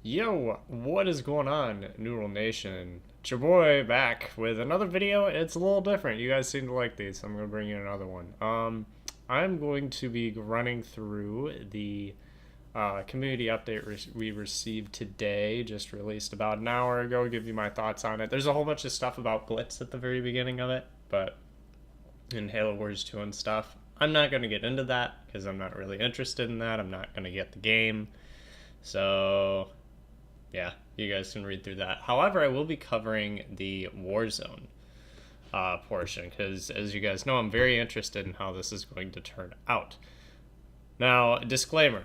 Yo, what is going on, Neural Nation? It's your boy back with another video. It's a little different. You guys seem to like these, so I'm gonna bring you another one. I'm going to be running through the community update we received today, just released about an hour ago. Give you my thoughts on it. There's a whole bunch of stuff about Blitz at the very beginning of it, but in Halo Wars 2 and stuff. I'm not gonna get into that because I'm not really interested in that. I'm not gonna get the game, so yeah, you guys can read through that. However, I will be covering the Warzone portion because, as you guys know, I'm very interested in how this is going to turn out. Now, disclaimer.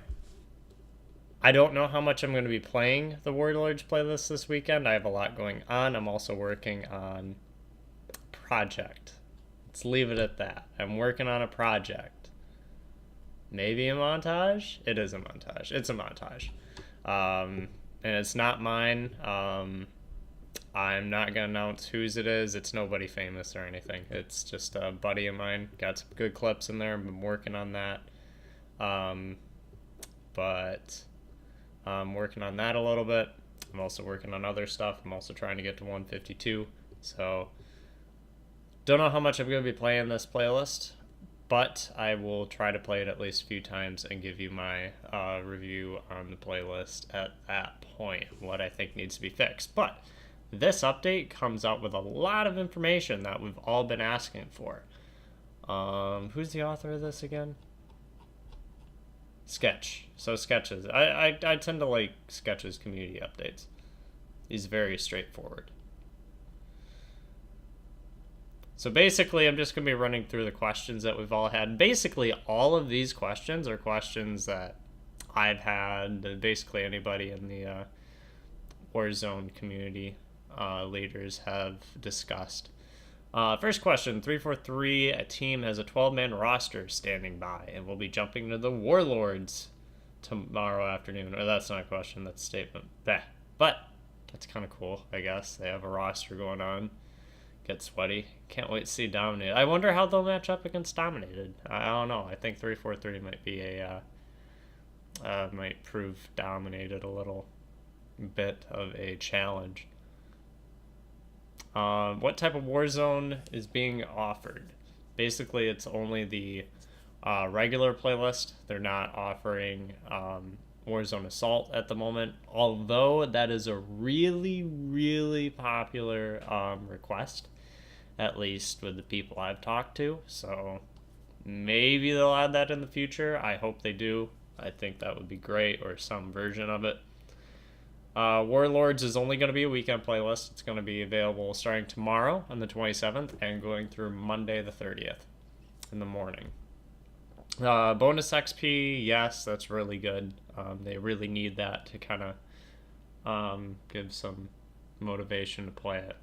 I don't know how much I'm going to be playing the Warlords playlist this weekend. I have a lot going on. I'm also working on a project. Let's leave it at that. I'm working on a project. Maybe a montage? It is a montage. It's a montage. And it's not mine. I'm not gonna announce whose it is. It's nobody famous or anything. It's just a buddy of mine. Got some good clips in there. I've been working on that. But I'm working on that a little bit. I'm also working on other stuff. I'm also trying to get to 152. So don't know how much I'm gonna be playing this playlist, but I will try to play it at least a few times and give you my review on the playlist at that point, what I think needs to be fixed. But this update comes out with a lot of information that we've all been asking for. Who's the author of this again? Sketch. So Sketches. I tend to like Sketch's community updates. He's very straightforward. So basically, I'm just going to be running through the questions that we've all had. Basically, all of these questions are questions that I've had. Basically, anybody in the Warzone community leaders have discussed. First question, 343, a team has a 12-man roster standing by and will be jumping to the Warlords tomorrow afternoon. Or that's not a question, that's a statement. Bleh. But that's kind of cool, I guess. They have a roster going on. Get sweaty. Can't wait to see Dominated. I wonder how they'll match up against Dominated. I don't know. I think 343 might be might prove Dominated a little bit of a challenge. What type of Warzone is being offered? Basically, it's only the regular playlist. They're not offering Warzone Assault at the moment, although that is a really, really popular request, at least with the people I've talked to. So maybe they'll add that in the future. I hope they do. I think that would be great, or some version of it. Warlords is only going to be a weekend playlist. It's going to be available starting tomorrow on the 27th and going through Monday the 30th in the morning. Bonus XP, yes, that's really good. They really need that to kind of give some motivation to play it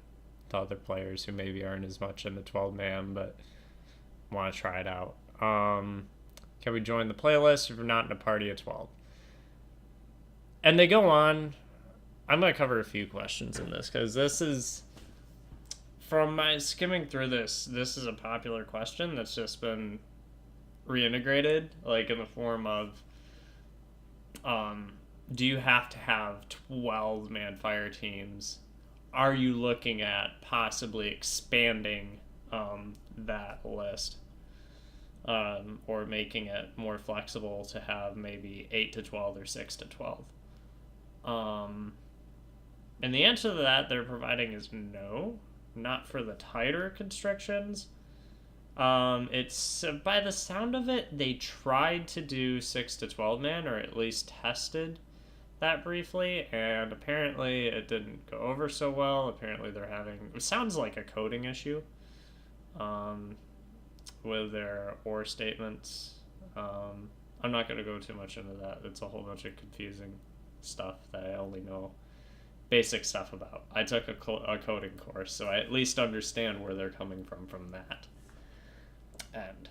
to other players who maybe aren't as much in the 12-man but want to try it out. Can we join the playlist if we're not in a party of 12? And they go on. I'm going to cover a few questions in this because this is, from my skimming through this is a popular question that's just been reintegrated, like in the form of, do you have to have 12-man fire teams? Are you looking at possibly expanding that list, or making it more flexible to have maybe 8 to 12 or 6 to 12? And the answer to that they're providing is no, not for the tighter constrictions. It's, by the sound of it, they tried to do 6 to 12 man, or at least tested that briefly, and apparently it didn't go over so well. Apparently they're having, it sounds like a coding issue with their or statements. I'm not going to go too much into that. It's a whole bunch of confusing stuff that I only know basic stuff about. I took a coding course, so I at least understand where they're coming from that. And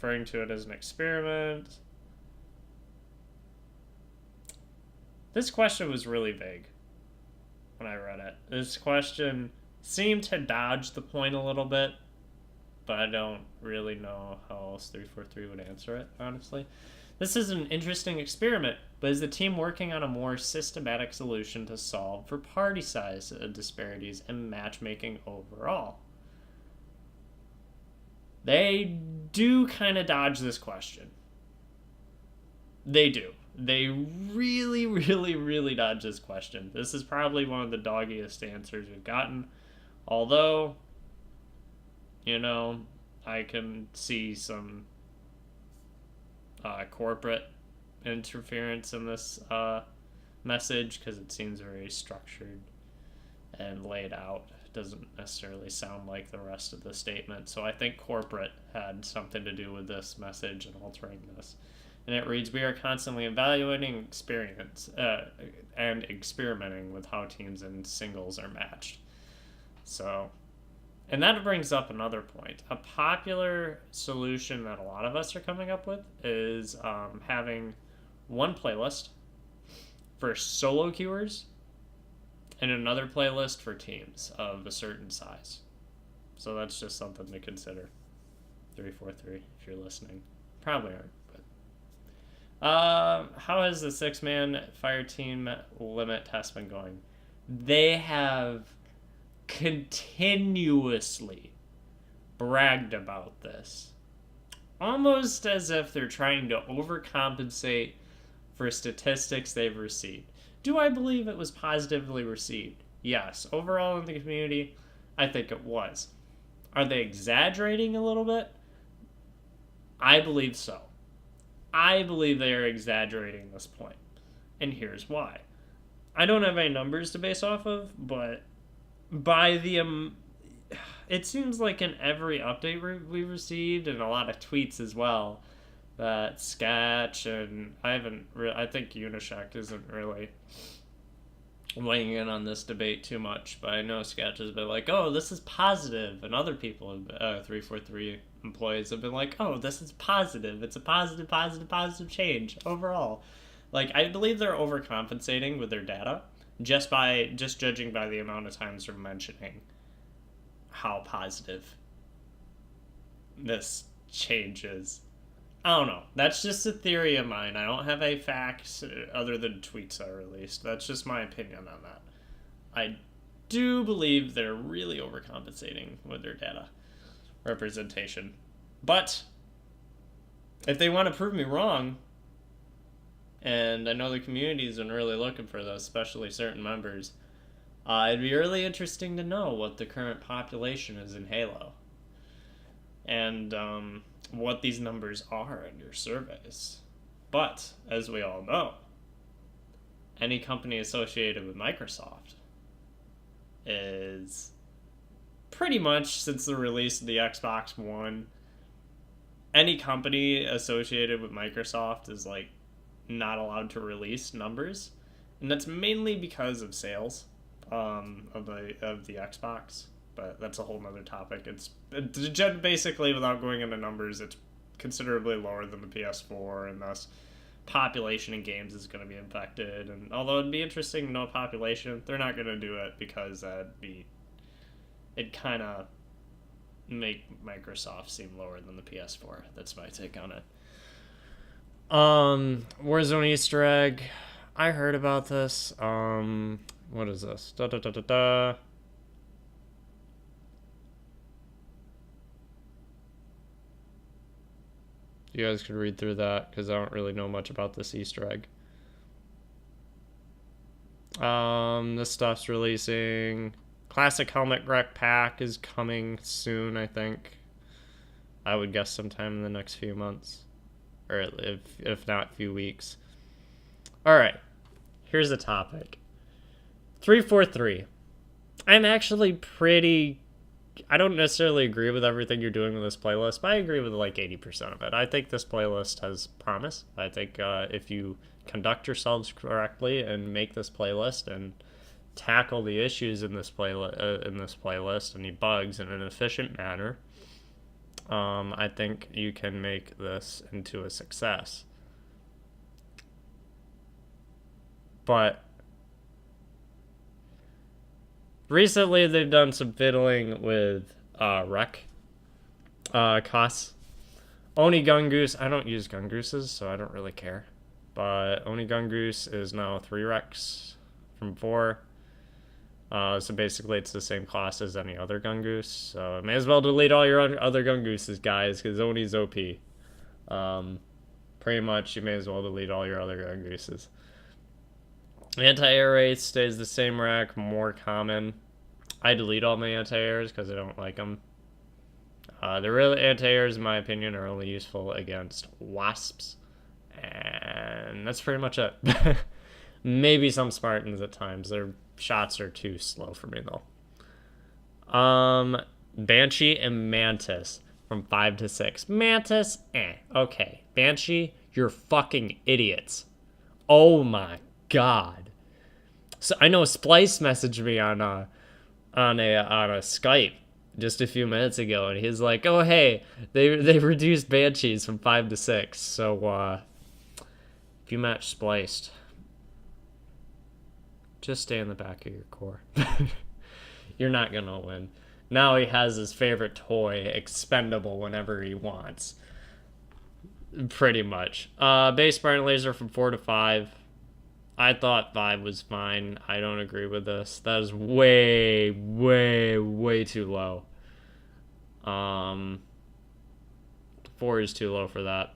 referring to it as an experiment. This question was really vague when I read it. This question seemed to dodge the point a little bit, but I don't really know how else 343 would answer it, honestly. This is an interesting experiment, but is the team working on a more systematic solution to solve for party size disparities and matchmaking overall? They do kind of dodge this question. They do. They really, really, really dodge this question. This is probably one of the doggiest answers we've gotten. Although, I can see some corporate interference in this message because it seems very structured and laid out. It doesn't necessarily sound like the rest of the statement. So I think corporate had something to do with this message and altering this. And it reads, we are constantly evaluating experience and experimenting with how teams and singles are matched. So, and that brings up another point. A popular solution that a lot of us are coming up with is having one playlist for solo queuers and another playlist for teams of a certain size. So that's just something to consider. 343, if you're listening. Probably aren't, but. How has the 6-man fire team limit test been going? They have continuously bragged about this. Almost as if they're trying to overcompensate for statistics they've received. Do I believe it was positively received? Yes. Overall in the community, I think it was. Are they exaggerating a little bit? I believe so. I believe they are exaggerating this point. And here's why. I don't have any numbers to base off of, but by the it seems like in every update we received and a lot of tweets as well that Sketch and I think Unishek isn't really weighing in on this debate too much, but I know Sketch has been like, oh, this is positive, and other people, 343 employees have been like, oh, this is positive. It's a positive change overall. Like, I believe they're overcompensating with their data just judging by the amount of times they're mentioning how positive this change is. I don't know. That's just a theory of mine. I don't have any facts other than tweets I released. That's just my opinion on that. I do believe they're really overcompensating with their data representation. But if they want to prove me wrong, and I know the community's been really looking for those, especially certain members, it'd be really interesting to know what the current population is in Halo. And what these numbers are in your surveys. But, as we all know, any company associated with Microsoft is pretty much, since the release of the Xbox One, any company associated with Microsoft is like not allowed to release numbers, and that's mainly because of sales of the Xbox. But that's a whole nother topic. It's basically, without going into numbers, it's considerably lower than the PS4, and thus population in games is going to be affected. And although it'd be interesting to know population, they're not going to do it because it'd kind of make Microsoft seem lower than the PS4. That's my take on it. Warzone Easter egg. I heard about this. What is this? You guys could read through that because I don't really know much about this Easter egg. This stuff's releasing. Classic Helmet Wreck Pack is coming soon, I think. I would guess sometime in the next few months. Or if not, few weeks. Alright. Here's the topic. 343. I'm actually pretty... I don't necessarily agree with everything you're doing with this playlist, but I agree with like 80% of it. I think this playlist has promise. I think if you conduct yourselves correctly and make this playlist and tackle the issues in this playlist, any bugs in an efficient manner, I think you can make this into a success. But recently, they've done some fiddling with rec costs Oni Gungoose, I don't use Gungooses, so I don't really care. But Oni Gungoose is now 3 Rex from 4. So basically it's the same class as any other Gungoose. So may as well delete all your other Gungooses, guys, because Oni's OP. Pretty much you may as well delete all your other Gungooses. Anti-air race stays the same rack, more common. I delete all my anti-airs because I don't like them. The real anti-airs, in my opinion, are only useful against wasps. And that's pretty much it. Maybe some Spartans at times. Their shots are too slow for me, though. Banshee and Mantis from 5 to 6. Mantis, okay. Banshee, you're fucking idiots. Oh my god. So I know Splice messaged me on a Skype just a few minutes ago, and he's like, "Oh hey, they reduced Banshees from 5 to 6. So if you match Spliced, just stay in the back of your core. You're not gonna win." Now he has his favorite toy expendable whenever he wants. Pretty much. Base Spartan Laser from 4 to 5. I thought 5 was fine. I don't agree with this. That is way, way, way too low. 4 is too low for that.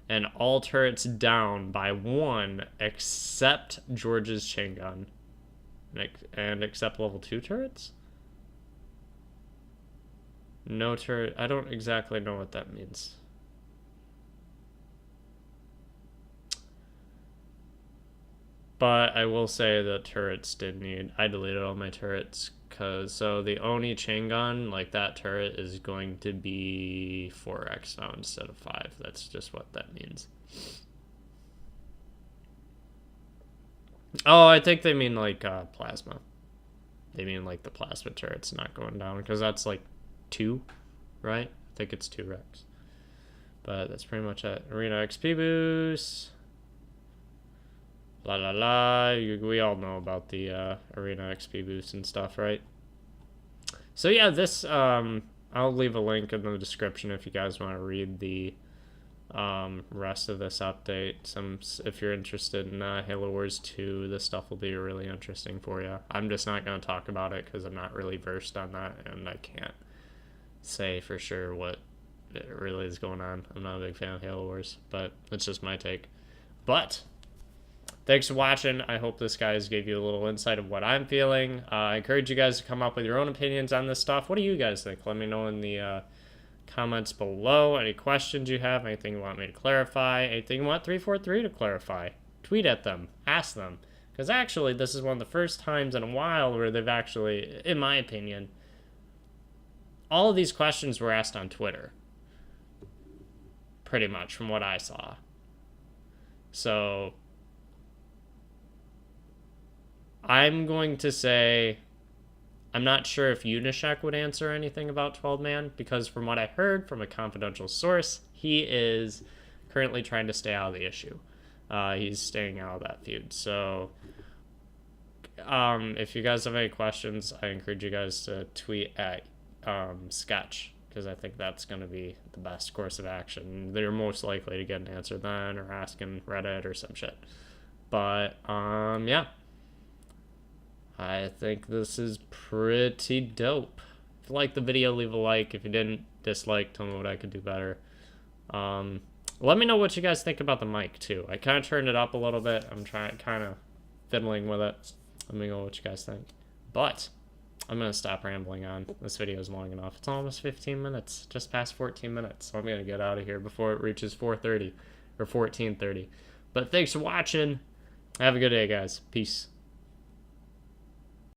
And all turrets down by 1 except George's chain gun. And except level 2 turrets? No turret. I don't exactly know what that means. But I will say that turrets did need... I deleted all my turrets. So the Oni chain gun, like that turret, is going to be 4x now instead of 5. That's just what that means. Oh, I think they mean like plasma. They mean like the plasma turret's not going down, because that's like 2, right? I think it's 2 Rex. But that's pretty much it. Arena XP boost. La la la. We all know about the Arena XP boost and stuff, right? So yeah, this I'll leave a link in the description if you guys want to read the rest of this update. If you're interested in Halo Wars 2, this stuff will be really interesting for you. I'm just not going to talk about it because I'm not really versed on that, and I can't say for sure what it really is going on. I'm not a big fan of Halo Wars, but it's just my take. But thanks for watching. I hope this guys gave you a little insight of what I'm feeling. I encourage you guys to come up with your own opinions on this stuff. What do you guys think? Let me know in the comments below. Any questions you have, anything you want me to clarify, anything you want 343 to clarify. Tweet at them. Ask them. Because actually, this is one of the first times in a while where they've actually, in my opinion, all of these questions were asked on Twitter. Pretty much, from what I saw. So I'm going to say I'm not sure if Unishek would answer anything about 12-man, because from what I heard from a confidential source, he is currently trying to stay out of the issue. He's staying out of that feud. So if you guys have any questions, I encourage you guys to tweet at Sketch, because I think that's going to be the best course of action. They're most likely to get an answer then, or asking Reddit or some shit. But yeah, I think this is pretty dope. If you liked the video, leave a like. If you didn't, dislike. Tell me what I could do better. Let me know what you guys think about the mic too. I kind of turned it up a little bit. I'm kind of fiddling with it. Let me know what you guys think. But I'm going to stop rambling on. This video is long enough. It's almost 15 minutes. Just past 14 minutes. So I'm going to get out of here before it reaches 4:30 or 14:30. But thanks for watching. Have a good day, guys. Peace.